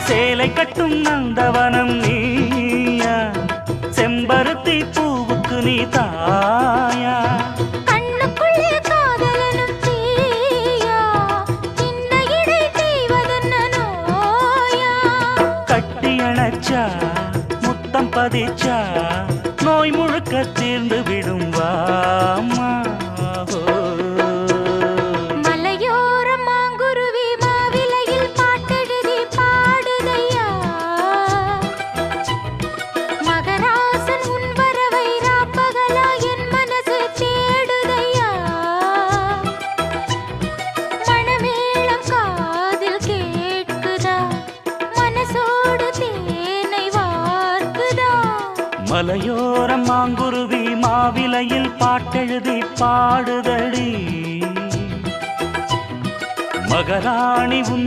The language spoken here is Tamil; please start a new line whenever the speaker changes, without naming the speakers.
சேலை கட்டும் நந்தவனம் நீயா, செம்பருத்தி பூவுக்கு நீ தாயா.
கண்ணுக்குள்ளே காதலனும் தீயா, சின்ன இடை செய்வதென்ன நோயா.
கட்டி அணைச்சா முத்தம் பதிச்சா நோய் முழுக்க தீர்ந்து விடும் வாமா.
மலையோரம் மாங்குருவி மாவிலையில் பாட்டெழுதி பாடுதையா, மகராசன் உன் வரவை ராப்பகலா என் மனசு தேடுதையா. மணமேளம் காதில் கேட்குதா, மனசோடு தேனை வார்க்குதா.
மலையோரம் மாங்குருவி மாவிலையில் பாட்டெழுதி பாடுதடி, மகராணி உன்